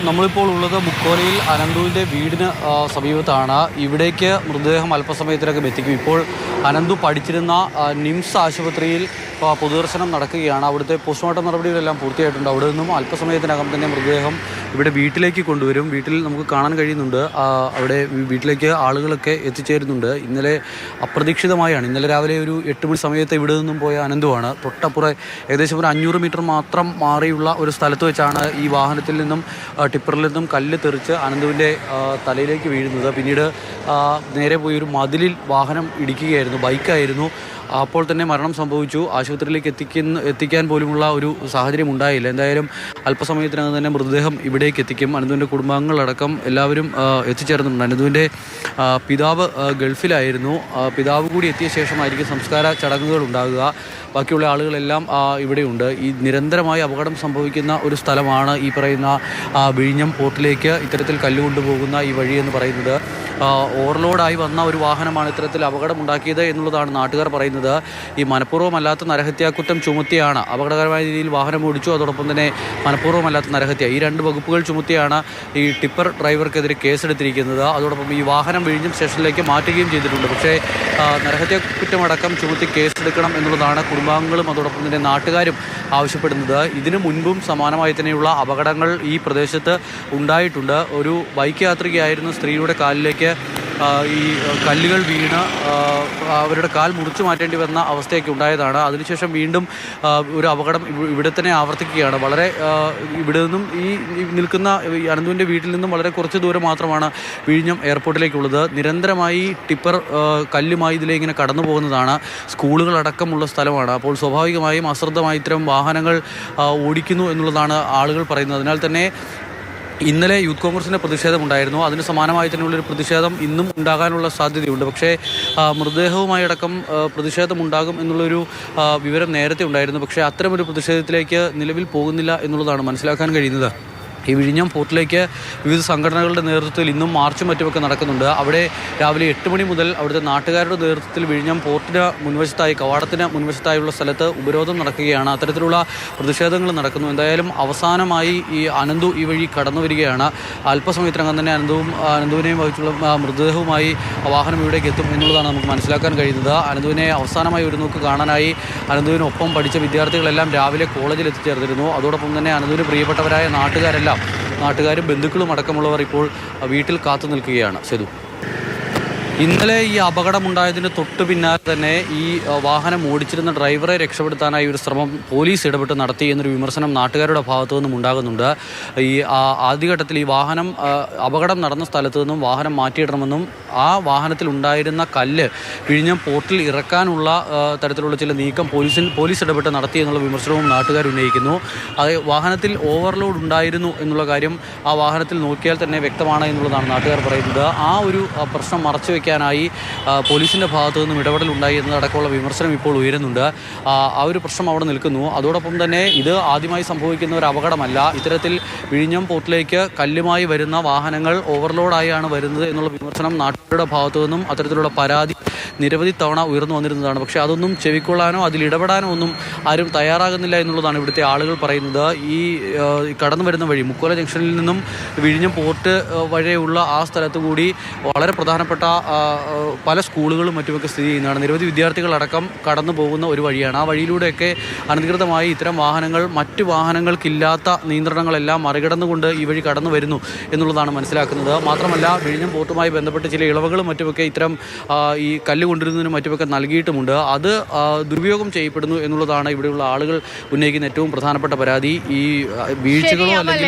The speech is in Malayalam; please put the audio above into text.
നമ്മളിപ്പോൾ ഉള്ളത് മുക്കോലയിൽ അനന്തുവിൻ്റെ വീടിന് സമീപത്താണ്. ഇവിടേക്ക് മൃതദേഹം അല്പസമയത്തിനകം എത്തിക്കും. ഇപ്പോൾ അനന്തു പഠിച്ചിരുന്ന നിംസ് ആശുപത്രിയിൽ പൊതുദർശനം നടക്കുകയാണ്. അവിടുത്തെ പോസ്റ്റ്മോർട്ടം നടപടികളെല്ലാം പൂർത്തിയായിട്ടുണ്ട്. അവിടെ നിന്നും അല്പസമയത്തിനകം തന്നെ മൃതദേഹം ഇവിടെ വീട്ടിലേക്ക് കൊണ്ടുവരും. വീട്ടിൽ നമുക്ക് കാണാൻ കഴിയുന്നുണ്ട്, അവിടെ വീട്ടിലേക്ക് ആളുകളൊക്കെ എത്തിച്ചേരുന്നുണ്ട്. ഇന്നലെ അപ്രതീക്ഷിതമായാണ്, ഇന്നലെ രാവിലെ ഒരു 8 മണി സമയത്ത് ഇവിടെ നിന്നും പോയ അനന്തുവാണ് തൊട്ടപ്പുറം ഏകദേശം ഒരു 500 മീറ്റർ മാത്രം മാറിയുള്ള ഒരു സ്ഥലത്ത് വെച്ചാണ് ഈ വാഹനത്തിൽ നിന്നും ടിപ്പറിൽ നിന്നും കല്ല് തെറിച്ച് അനന്തുവിൻ്റെ തലയിലേക്ക് വീഴുന്നത്. പിന്നീട് നേരെ പോയി ഒരു മതിലിൽ വാഹനം ഇടിക്കുകയായിരുന്നു, ബൈക്കായിരുന്നു. അപ്പോൾ തന്നെ മരണം സംഭവിച്ചു. ആശുപത്രിയിലേക്ക് എത്തിക്കാൻ പോലുമുള്ള ഒരു സാഹചര്യം ഉണ്ടായില്ല. എന്തായാലും അല്പസമയത്തിനകം തന്നെ മൃതദേഹം ഇവിടേക്ക് എത്തിക്കും. അനന്തുവിൻ്റെ കുടുംബാംഗങ്ങളടക്കം എല്ലാവരും എത്തിച്ചേർന്നിട്ടുണ്ട്. അനന്തുവിൻ്റെ പിതാവ് ഗൾഫിലായിരുന്നു. പിതാവ് കൂടി എത്തിയ ശേഷമായിരിക്കും സംസ്കാര ചടങ്ങുകൾ ഉണ്ടാകുക. ബാക്കിയുള്ള ആളുകളെല്ലാം ഇവിടെയുണ്ട്. ഈ നിരന്തരമായി അപകടം സംഭവിക്കുന്ന ഒരു സ്ഥലമാണ് ഈ പറയുന്ന വിഴിഞ്ഞം പോർട്ടിലേക്ക് ഇത്തരത്തിൽ കല്ലുകൊണ്ടുപോകുന്ന ഈ വഴി എന്ന് പറയുന്നത്. ഓവർലോഡായി വന്ന ഒരു വാഹനമാണ് ഇത്തരത്തിൽ അപകടമുണ്ടാക്കിയത് എന്നുള്ളതാണ് നാട്ടുകാർ പറയുന്നത്. ഈ മനഃപൂർവ്വമല്ലാത്ത നരഹത്യാക്കുറ്റം ചുമത്തിയാണ്, അപകടകരമായ രീതിയിൽ വാഹനം ഓടിച്ചു, അതോടൊപ്പം തന്നെ മനഃപൂർവ്വമല്ലാത്ത നരഹത്യ, ഈ 2 വകുപ്പുകൾ ചുമത്തിയാണ് ഈ ടിപ്പർ ഡ്രൈവർക്കെതിരെ കേസെടുത്തിരിക്കുന്നത്. അതോടൊപ്പം ഈ വാഹനം വിഴിഞ്ഞം സ്റ്റേഷനിലേക്ക് മാറ്റുകയും ചെയ്തിട്ടുണ്ട്. പക്ഷേ നരഹത്യാക്കുറ്റമടക്കം ചുമത്തി കേസെടുക്കണം എന്നുള്ളതാണ് കുടുംബാംഗങ്ങളും അതോടൊപ്പം തന്നെ നാട്ടുകാരും ആവശ്യപ്പെടുന്നത്. ഇതിനു മുൻപും സമാനമായി തന്നെയുള്ള അപകടങ്ങൾ ഈ പ്രദേശത്ത് ഉണ്ടായിട്ടുണ്ട്. ഒരു ബൈക്ക് യാത്രികയായിരുന്ന സ്ത്രീയുടെ കാലിലേക്ക് ഈ കല്ലുകൾ വീണ് അവരുടെ കാൽ മുറിച്ചു മാറ്റേണ്ടി വന്ന അവസ്ഥയൊക്കെ ഉണ്ടായതാണ്. അതിനുശേഷം വീണ്ടും ഒരു അപകടം ഇവിടെ തന്നെ ആവർത്തിക്കുകയാണ്. വളരെ ഇവിടെ നിന്നും ഈ നിൽക്കുന്ന അനന്തുവിൻ്റെ വീട്ടിൽ നിന്നും വളരെ കുറച്ച് ദൂരം മാത്രമാണ് വിഴിഞ്ഞം എയർപോർട്ടിലേക്കുള്ളത്. നിരന്തരമായി ടിപ്പർ കല്ലുമായി ഇതിലെ ഇങ്ങനെ കടന്നു പോകുന്നതാണ്. സ്കൂളുകളടക്കമുള്ള സ്ഥലമാണ്. അപ്പോൾ സ്വാഭാവികമായും അശ്രദ്ധമായി ഇത്തരം വാഹനങ്ങൾ ഓടിക്കുന്നു എന്നുള്ളതാണ് ആളുകൾ പറയുന്നത്. അതിനാൽ തന്നെ ഇന്നലെ യൂത്ത് കോൺഗ്രസിൻ്റെ പ്രതിഷേധമുണ്ടായിരുന്നു. അതിന് സമാനമായി തന്നെയുള്ളൊരു പ്രതിഷേധം ഇന്നും ഉണ്ടാകാനുള്ള സാധ്യതയുണ്ട്. പക്ഷേ മൃതദേഹവുമായി അടക്കം പ്രതിഷേധമുണ്ടാകും എന്നുള്ളൊരു വിവരം നേരത്തെ ഉണ്ടായിരുന്നു. പക്ഷേ അത്തരമൊരു പ്രതിഷേധത്തിലേക്ക് നിലവിൽ പോകുന്നില്ല എന്നുള്ളതാണ് മനസ്സിലാക്കാൻ കഴിയുന്നത്. ഈ വിഴിഞ്ഞം പോർട്ടിലേക്ക് വിവിധ സംഘടനകളുടെ നേതൃത്വത്തിൽ ഇന്നും മാർച്ചും മറ്റുമൊക്കെ നടക്കുന്നുണ്ട്. അവിടെ രാവിലെ 8 മണി മുതൽ അവിടുത്തെ നാട്ടുകാരുടെ നേതൃത്വത്തിൽ വിഴിഞ്ഞം പോർട്ടിന് മുൻവശത്തായി, കവാടത്തിന് മുൻവശത്തായുള്ള സ്ഥലത്ത് ഉപരോധം നടക്കുകയാണ്. അത്തരത്തിലുള്ള പ്രതിഷേധങ്ങൾ നടക്കുന്നു. എന്തായാലും അവസാനമായി ഈ അനന്തു ഈ വഴി കടന്നു വരികയാണ്. അല്പസമയത്തിനകം തന്നെ അനന്തുവിനെയും വഹിച്ചുള്ള മൃതദേഹവുമായി വാഹനം ഇവിടേക്ക് എത്തും എന്നുള്ളതാണ് നമുക്ക് മനസ്സിലാക്കാൻ കഴിയുന്നത്. അനന്തുവിനെ അവസാനമായി ഒരു നോക്ക് കാണാനായി അനന്തുവിനൊപ്പം പഠിച്ച വിദ്യാർത്ഥികളെല്ലാം രാവിലെ കോളേജിൽ എത്തിച്ചേർന്നിരുന്നു. അതോടൊപ്പം തന്നെ അനന്തുവിന് പ്രിയപ്പെട്ടവരായ നാട്ടുകാരും ബന്ധുക്കളും അടക്കമുള്ളവർ ഇപ്പോൾ വീട്ടിൽ കാത്തു നിൽക്കുകയാണ്. സെതു, ഇന്നലെ ഈ അപകടമുണ്ടായതിന് തൊട്ട് പിന്നാലെ തന്നെ ഈ വാഹനം ഓടിച്ചിരുന്ന ഡ്രൈവറെ രക്ഷപ്പെടുത്താനായി ഒരു ശ്രമം പോലീസ് ഇടപെട്ട് നടത്തി എന്നൊരു വിമർശനം നാട്ടുകാരുടെ ഭാഗത്തു നിന്നും ഉണ്ടാകുന്നുണ്ട്. ഈ ആദ്യഘട്ടത്തിൽ ഈ വാഹനം അപകടം നടന്ന സ്ഥലത്തു നിന്നും വാഹനം മാറ്റിയിടണമെന്നും ആ വാഹനത്തിൽ ഉണ്ടായിരുന്ന കല്ല് വിഴിഞ്ഞം പോർട്ടിൽ ഇറക്കാനുള്ള തരത്തിലുള്ള ചില നീക്കം പോലീസ് ഇടപെട്ട് നടത്തി എന്നുള്ള വിമർശനവും നാട്ടുകാർ ഉന്നയിക്കുന്നു. അത് വാഹനത്തിൽ ഓവർലോഡ് ഉണ്ടായിരുന്നു എന്നുള്ള കാര്യം ആ വാഹനത്തിൽ നോക്കിയാൽ തന്നെ വ്യക്തമാണ് എന്നുള്ളതാണ് നാട്ടുകാർ പറയുന്നത്. ആ ഒരു പ്രശ്നം മറച്ചു ായി പോലീസിൻ്റെ ഭാഗത്തു നിന്നും ഇടപെടലുണ്ടായി എന്നതടക്കമുള്ള വിമർശനം ഇപ്പോൾ ഉയരുന്നുണ്ട്. ആ ഒരു പ്രശ്നം അവിടെ നിൽക്കുന്നു. അതോടൊപ്പം തന്നെ ഇത് ആദ്യമായി സംഭവിക്കുന്ന ഒരു അപകടമല്ല. ഇത്തരത്തിൽ വിഴിഞ്ഞം പോർട്ടിലേക്ക് കല്ലുമായി വരുന്ന വാഹനങ്ങൾ ഓവർലോഡായാണ് വരുന്നത് എന്നുള്ള വിമർശനം നാട്ടുകാരുടെ ഭാഗത്തു നിന്നും അത്തരത്തിലുള്ള പരാതി നിരവധി തവണ ഉയർന്നു വന്നിരുന്നതാണ്. പക്ഷേ അതൊന്നും ചെവിക്കൊള്ളാനോ അതിൽ ഇടപെടാനോ ഒന്നും ആരും തയ്യാറാകുന്നില്ല എന്നുള്ളതാണ് ഇവിടുത്തെ ആളുകൾ പറയുന്നത്. ഈ കടന്നു വരുന്ന വഴി മുക്കോല ജംഗ്ഷനിൽ നിന്നും വിഴിഞ്ഞം പോർട്ട് വഴിയുള്ള ആ സ്ഥലത്തു കൂടി വളരെ പ്രധാനപ്പെട്ട പല സ്കൂളുകളും മറ്റുമൊക്കെ സ്ഥിതി ചെയ്യുന്നതാണ്. നിരവധി വിദ്യാർത്ഥികളടക്കം കടന്നു പോകുന്ന ഒരു വഴിയാണ്. ആ വഴിയിലൂടെയൊക്കെ അനധികൃതമായി ഇത്തരം വാഹനങ്ങൾ മറ്റു വാഹനങ്ങൾക്കില്ലാത്ത നിയന്ത്രണങ്ങളെല്ലാം മറികടന്നുകൊണ്ട് ഈ വഴി കടന്നു വരുന്നു എന്നുള്ളതാണ് മനസ്സിലാക്കുന്നത്. മാത്രമല്ല വിഴിഞ്ഞം പോർട്ടുമായി ബന്ധപ്പെട്ട് ചില ഇളവുകളും മറ്റുമൊക്കെ ഇത്തരം ഈ കല്ല് കൊണ്ടുവരുന്നതിനും മറ്റുമൊക്കെ നൽകിയിട്ടുമുണ്ട്. അത് ദുരുപയോഗം ചെയ്യപ്പെടുന്നു എന്നുള്ളതാണ് ഇവിടെയുള്ള ആളുകൾ ഉന്നയിക്കുന്ന ഏറ്റവും പ്രധാനപ്പെട്ട പരാതി. ഈ വീഴ്ചകളോ അല്ലെങ്കിൽ